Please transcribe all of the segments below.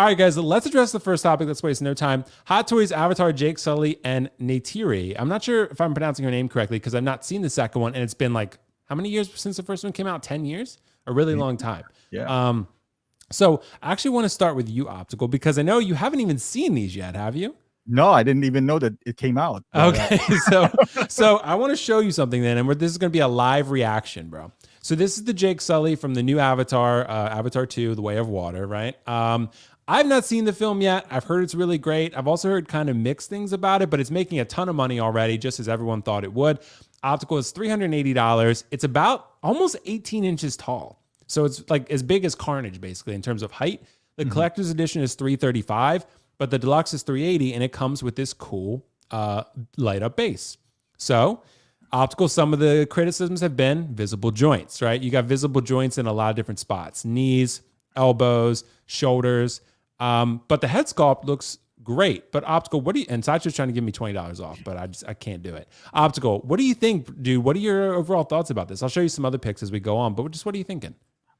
All right, guys, let's address the first topic. Let's waste no time. Hot Toys Avatar, Jake Sully, and Neytiri. I'm not sure if I'm pronouncing her name correctly because I've not seen the second one, and it's been like how many years since the first one came out? 10 years? A really long time. Yeah. So I actually want to start with you, Optical, because I know you haven't even seen these yet, have you? No, I didn't even know that it came out. But, Okay, so I want to show you something then, and this is going to be a live reaction, bro. So this is the Jake Sully from the new Avatar, Avatar 2, The Way of Water, right? I've not seen the film yet. I've heard it's really great. I've also heard kind of mixed things about it, but it's making a ton of money already, just as everyone thought it would. Optical is $380. It's about almost 18 inches tall. So it's like as big as Carnage, basically, in terms of height. The collector's edition is $335, but the deluxe is $380, and it comes with this cool light up base. So Optical, some of the criticisms have been visible joints, right? You got visible joints in a lot of different spots, knees, elbows, shoulders. But the head sculpt looks great. But Optical, what do you, and Sideshow's trying to give me $20 off, but I can't do it. Optical, what do you think, dude? What are your overall thoughts about this? I'll show you some other pics as we go on, but just what are you thinking?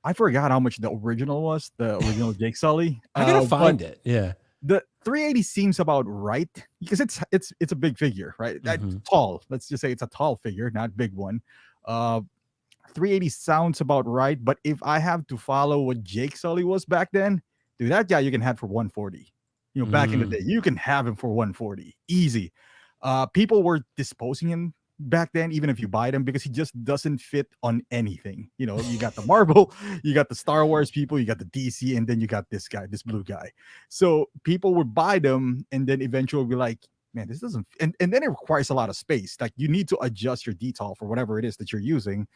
I forgot how much the original was, the original Jake Sully. I gotta find it. Yeah. The 380 seems about right because it's a big figure, right? That's tall. Let's just say it's a tall figure, not big one. 380 sounds about right, but if I have to follow what Jake Sully was back then, dude, that guy you can have for 140. You know, back in the day, you can have him for 140, easy. People were disposing him back then, even if you buy them, because he just doesn't fit on anything. You know, you got the Marvel, you got the Star Wars people, you got the DC, and then you got this guy, this blue guy. So people would buy them and then eventually be like, man, this doesn't, and then it requires a lot of space. Like you need to adjust your detail for whatever it is that you're using.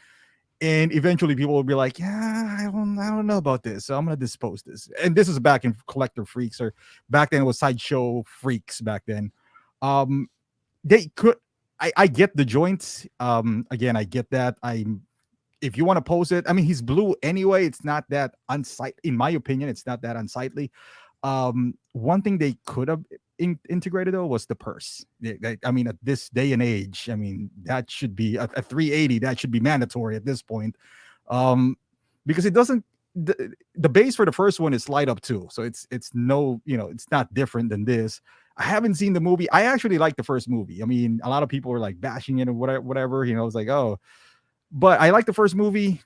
And eventually people will be like, yeah, I don't know about this. So I'm going to dispose this. And this is back in Collector Freaks, or back then it was Sideshow Freaks back then. They could, I get the joints. Again, I get that. If you want to pose it, I mean, he's blue anyway. It's not that unsightly. In my opinion, it's not that unsightly. One thing they could have integrated though was the purse. I mean, at this day and age, I mean, that should be a 380. That should be mandatory at this point, because it doesn't. The base for the first one is light up too, so it's no, you know, it's not different than this. I haven't seen the movie. I actually like the first movie. I mean, a lot of people were like bashing it or whatever. You know, it's like, oh, but I like the first movie.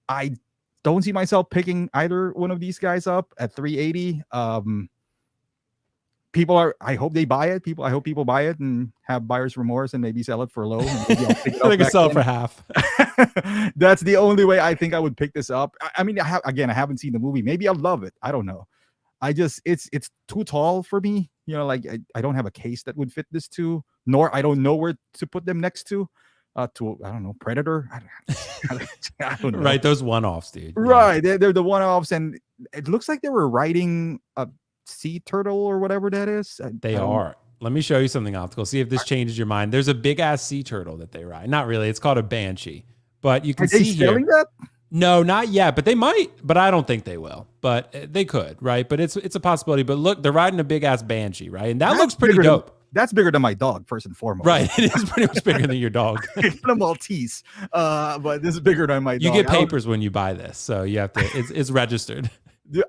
I don't see myself picking either one of these guys up at 380. People are, I hope they buy it. I hope people buy it and have buyer's remorse and maybe sell it for low. And maybe I'll pick it up. They can sell it for half. That's the only way I think I would pick this up. I mean, I haven't seen the movie. Maybe I'll love it. I don't know. It's too tall for me. You know, like I don't have a case that would fit this to, nor I don't know where to put them next to I don't know, Predator. I don't know. Right, those one-offs, dude. Right, yeah. They're the one-offs, and it looks like they were riding a sea turtle or whatever that is. They are. Let me show you something, Optical. See if this changes your mind. There's a big-ass sea turtle that they ride. Not really. It's called a banshee. But you can see here. Are they selling that? No, not yet, but they might. But I don't think they will. But they could, right? But it's a possibility. But look, they're riding a big-ass banshee, right? And that looks pretty dope. That's bigger than my dog, first and foremost. Right. It is pretty much bigger than your dog. A Maltese. But this is bigger than my dog. You get papers when you buy this. So you have to, it's registered.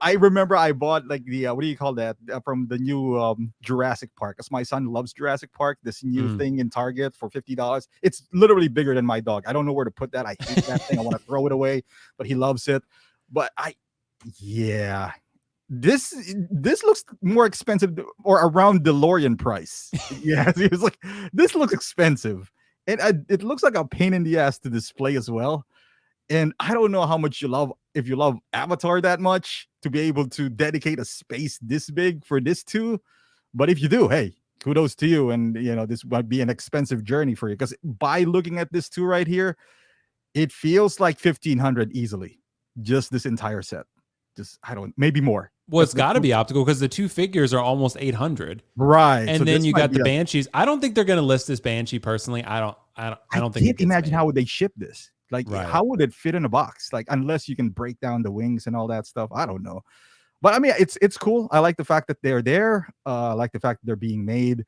I remember I bought like the what do you call that, from the new Jurassic Park, because my son loves Jurassic Park, this new thing in Target for $50. It's literally bigger than my dog. I don't know where to put that. I hate that thing. I want to throw it away, but he loves it. But this looks more expensive, or around DeLorean price. Yeah, he was like, this looks expensive, and it looks like a pain in the ass to display as well. And I don't know how much if you love Avatar that much to be able to dedicate a space this big for this too. But if you do, hey, kudos to you. And you know, this might be an expensive journey for you, because by looking at this too right here, it feels like $1,500 easily. Just this entire set. Maybe more. Well, it's got to be Optical, because the two figures are almost $800. Right. And so then you got the Banshees. I don't think they're going to list this Banshee personally. I don't think. Can't imagine how would they ship this. Like, how would it fit in a box? Like, unless you can break down the wings and all that stuff. I don't know. But I mean, it's cool. I like the fact that they're there. I like the fact that they're being made.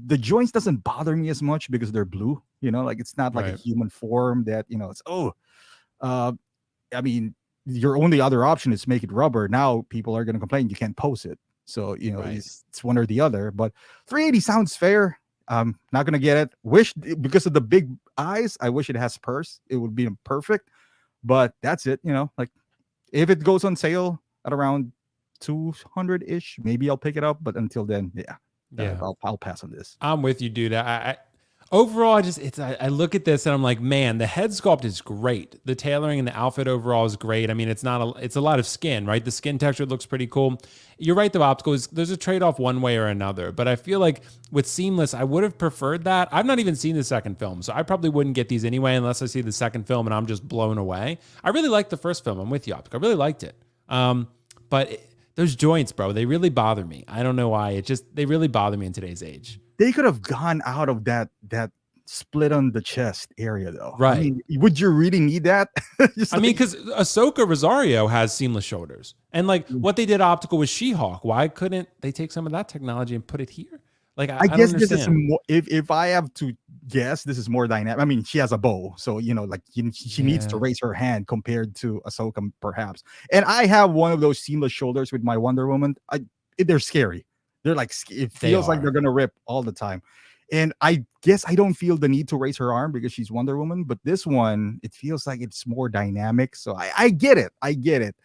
The joints doesn't bother me as much because they're blue. You know, like it's not like a human form that, you know, it's, I mean, your only other option is make it rubber. Now people are going to complain you can't pose it. So Right. it's one or the other. But 380 sounds fair. Not gonna get it. Wish because of the big eyes. I wish it has purse. It would be perfect. But that's it. Like if it goes on sale at around 200 ish, maybe I'll pick it up. But until then, yeah, Yeah. I'll pass on this. I'm with you, dude. Overall, I look at this and I'm like, man, the head sculpt is great. The tailoring and the outfit overall is great. I mean, it's a lot of skin, right? The skin texture looks pretty cool. You're right, the optical there's a trade-off one way or another. But I feel like with Seamless, I would have preferred that. I've not even seen the second film, so I probably wouldn't get these anyway unless I see the second film and I'm just blown away. I really liked the first film. I'm with you, Optical. I really liked it. Those joints, bro, they really bother me. I don't know why. They really bother me in today's age. They could have gone out of that split on the chest area, though. Right. I mean, would you really need that? Because Ahsoka Rosario has seamless shoulders, and like what they did optical with She-Hulk. Why couldn't they take some of that technology and put it here? Like I guess don't this is understand. more, if I have to guess, this is more dynamic. I mean, she has a bow, so like she needs to raise her hand compared to Ahsoka, perhaps. And I have one of those seamless shoulders with my Wonder Woman. They're scary. They're like, it feels like they're gonna rip all the time. And I guess I don't feel the need to raise her arm because she's Wonder Woman. But this one, it feels like it's more dynamic. So I get it. I get it.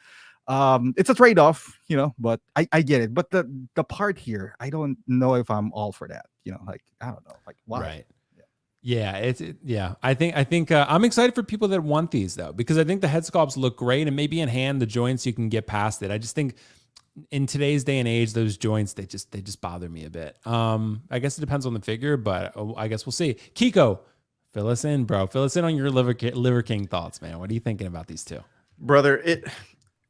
It's a trade-off, but I get it. But the part here, I don't know if I'm all for that. Like I don't know, like why. Right. Yeah. I think I'm excited for people that want these though, because I think the head sculpts look great, and maybe in hand the joints you can get past it. I just think in today's day and age, those joints they just bother me a bit. I guess it depends on the figure, but I guess we'll see. Kiko, fill us in, bro. Fill us in on your Liver King thoughts, man. What are you thinking about these two, brother?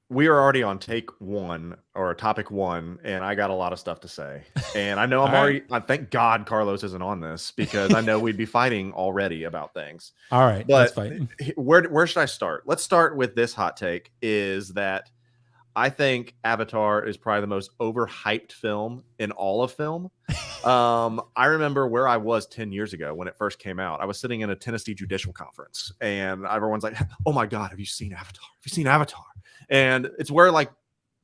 We are already on take one or topic one, and I got a lot of stuff to say. And I know I thank God Carlos isn't on this because I know we'd be fighting already about things. All right, but let's fight. Where should I start? Let's start with this hot take: is that I think Avatar is probably the most overhyped film in all of film. I remember where I was 10 years ago when it first came out. I was sitting in a Tennessee judicial conference, and everyone's like, "Oh my God, have you seen Avatar? Have you seen Avatar?" And it's where like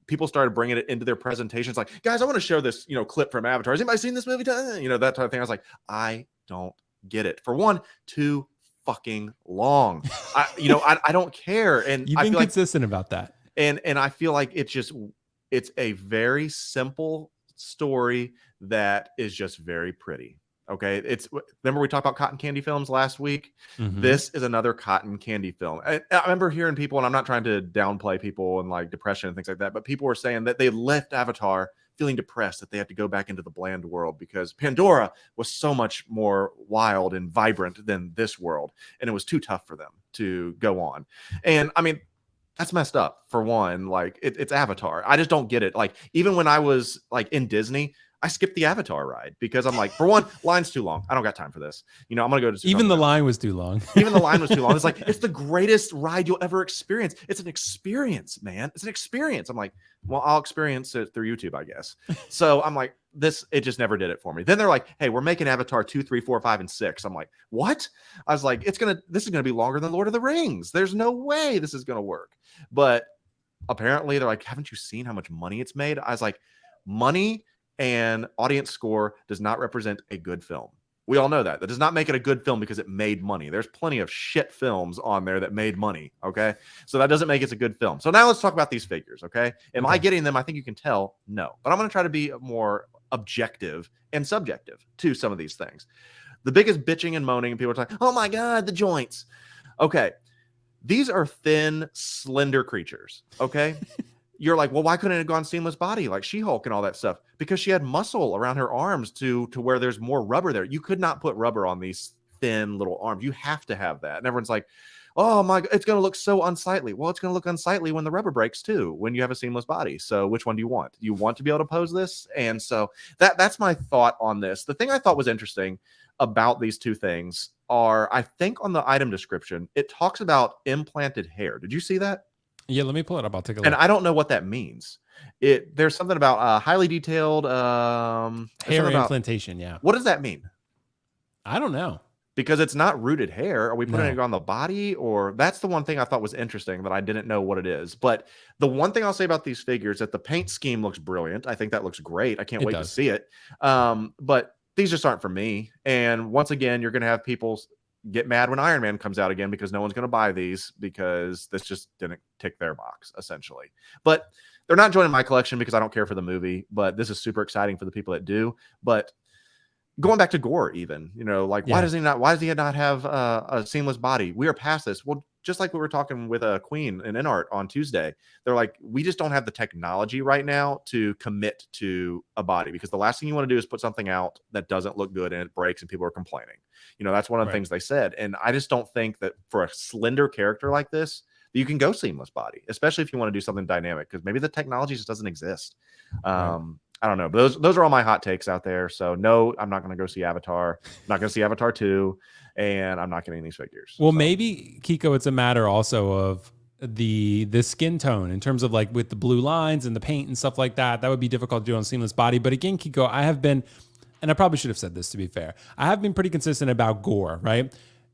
people started bringing it into their presentations. Like, guys, I want to show this, clip from Avatar. Has anybody seen this movie? That type of thing. I was like, I don't get it. For one, too fucking long. I don't care. And you've been consistent about that. And I feel like it's a very simple story that is just very pretty. Okay. Remember we talked about cotton candy films last week. Mm-hmm. This is another cotton candy film. I remember hearing people, and I'm not trying to downplay people and like depression and things like that, but people were saying that they left Avatar feeling depressed that they had to go back into the bland world because Pandora was so much more wild and vibrant than this world. And it was too tough for them to go on. And I mean, that's messed up for one. Like it's Avatar. I just don't get it. Like even when I was like in Disney, I skipped the Avatar ride because I'm like, for one, line's too long. I don't got time for this. I'm gonna go to even the line was too long. Even the line was too long. It's like it's the greatest ride you'll ever experience. It's an experience, man. It's an experience. I'm like, well, I'll experience it through YouTube, I guess. So I'm like, it just never did it for me. Then they're like, hey, we're making Avatar 2, 3, 4, 5, and 6. I'm like, what? I was like, this is gonna be longer than Lord of the Rings. There's no way this is gonna work. But apparently they're like, haven't you seen how much money it's made? I was like, money and audience score does not represent a good film. We all know that. That does not make it a good film because it made money. There's plenty of shit films on there that made money, okay? So that doesn't make it a good film. So now let's talk about these figures, okay? Am I getting them? I think you can tell, no. But I'm going to try to be more objective and subjective to some of these things. The biggest bitching and moaning, and people are like, oh my God, the joints. Okay, these are thin, slender creatures, okay? You're like, well, why couldn't it have gone seamless body like She-Hulk and all that stuff? Because she had muscle around her arms to where there's more rubber there. You could not put rubber on these thin little arms. You have to have that. And everyone's like, oh my God, it's going to look so unsightly. Well, it's going to look unsightly when the rubber breaks too, when you have a seamless body. So which one do you want? You want to be able to pose this? And so that's my thought on this. The thing I thought was interesting about these two things are, I think on the item description, it talks about implanted hair. Did you see that? Yeah, let me pull it up. I'll take a look. And I don't know what that means. There's something about highly detailed hair implantation. Yeah. What does that mean? I don't know. because it's not rooted hair. Are we putting No. it on the body? Or that's the one thing I thought was interesting that I didn't know what it is. But the one thing I'll say about these figures, that the paint scheme looks brilliant. I think that looks great. I can't It wait does. to see it. But these just aren't for me. And once again, you're going to have people get mad when Iron Man comes out again because no one's going to buy these because this just didn't tick their box, essentially. But they're not joining my collection because I don't care for the movie. But this is super exciting for the people that do. But going back to Gore, even, you know, like, Yeah. why does he not have a seamless body? We are past this. Well, just like we were talking with Queen and Inart on Tuesday, they're like, we just don't have the technology right now to commit to a body, because the last thing you want to do is put something out that doesn't look good and it breaks and people are complaining. You know, that's one of the Right. things they said. And I just don't think that for a slender character like this, you can go seamless body, especially if you want to do something dynamic, because maybe the technology just doesn't exist. Right. I don't know, but those are all my hot takes out there. So no, I'm not going to go see Avatar. I'm not going to see Avatar 2, and I'm not getting these figures. Well, So maybe, Kiko, it's a matter also of the skin tone in terms of like with the blue lines and the paint and stuff like that. That would be difficult to do on seamless body. But again, Kiko, I have been, and I probably should have said this to be fair, I have been pretty consistent about Gore, right?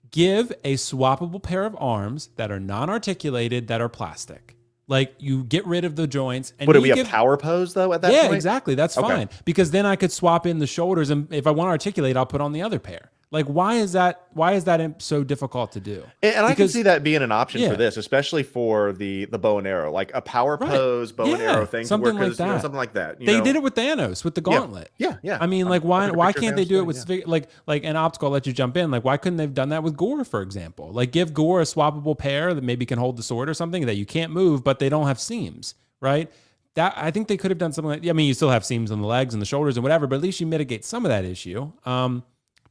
Give a swappable pair of arms that are non-articulated, that are plastic. Like, you get rid of the joints. And would it you be a give, power pose though at that yeah, point? exactly. That's Okay. fine, because then I could swap in the shoulders, and if I want to articulate, I'll put on the other pair. Like, why is that so difficult to do? And I can Because- see that being an option Yeah. for this, especially for the bow and arrow, like a power Right. pose bow and Yeah, arrow thing. something like You know, that. something like that. They did it with Thanos with the gauntlet. Yeah, yeah. I mean, I'm like, why looking at a picture can't of they Thanos do it doing, with yeah. like an optical? I'll let you jump in. Like, why couldn't they have done that with Gore, for example? Like, give Gore a swappable pair that maybe can hold the sword or something that you can't move, but they don't have seams, right? That, I think they could have done something like, I mean, you still have seams on the legs and the shoulders and whatever, but at least you mitigate some of that issue.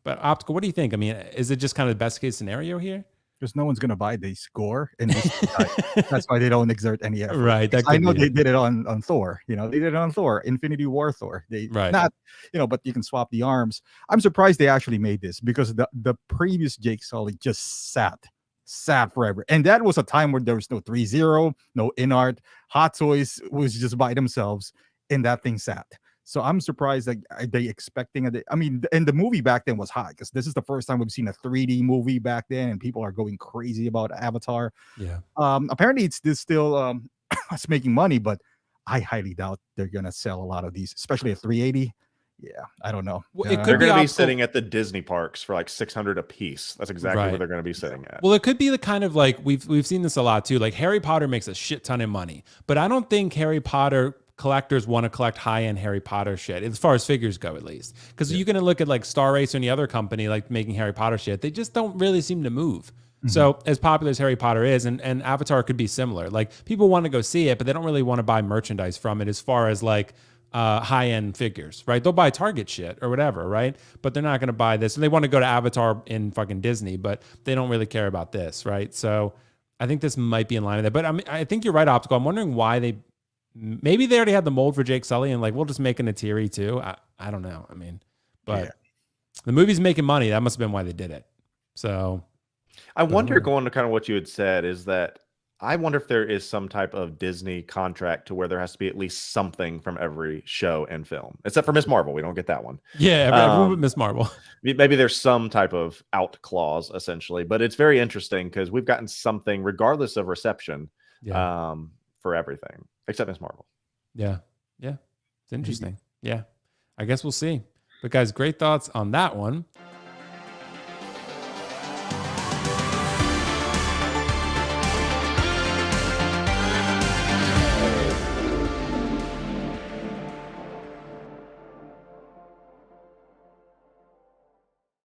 But optical, what do you think? I mean, is it just kind of the best case scenario here? Because no one's gonna buy the score in this. That's why they don't exert any effort. Right. That I could know be they it. did it on Thor. You know, they did it on Thor, Infinity War Thor. They Right. not, you know, but you can swap the arms. I'm surprised they actually made this, because the previous Jake Sully just sat forever, and that was a time where there was no 3-0, no Inart. Hot Toys was just by themselves, and that thing sat. So I'm surprised that are they expecting it. I mean, and the movie back then was hot, because this is the first time we've seen a 3D movie back then, and people are going crazy about Avatar. Yeah. Apparently it's still it's making money, but I highly doubt they're gonna sell a lot of these, especially at 380. Yeah, I don't know. Well, it They're could going to be optical- sitting at the Disney parks for like 600 a piece. That's exactly Right. where they're going to be sitting at. Well, it could be the kind of, like, we've seen this a lot too. Like, Harry Potter makes a shit ton of money, but I don't think Harry Potter collectors want to collect high-end Harry Potter shit, as far as figures go, at least. Because you can look at like Star Race or any other company like making Harry Potter shit, they just don't really seem to move. So as popular as Harry Potter is, and Avatar could be similar. Like, people want to go see it, but they don't really want to buy merchandise from it as far as like high-end figures, right? They'll buy Target shit or whatever, right? But they're not going to buy this. And they want to go to Avatar in fucking Disney, but they don't really care about this, right? So I think this might be in line with that. But I mean, I think you're right, Optical. I'm wondering why maybe they already had the mold for Jake Sully and like, we'll just make a Neytiri too. I don't know. I mean, but the movie's making money. That must have been why they did it. So I wonder, going to kind of what you had said, is that I wonder if there is some type of Disney contract to where there has to be at least something from every show and film, except for Miss Marvel. We don't get that one. yeah, everyone but Miss Marvel. Maybe there's some type of out clause, essentially. But it's very interesting because we've gotten something, regardless of reception, for everything except Miss Marvel. Yeah. It's interesting. Yeah. I guess we'll see. But guys, great thoughts on that one.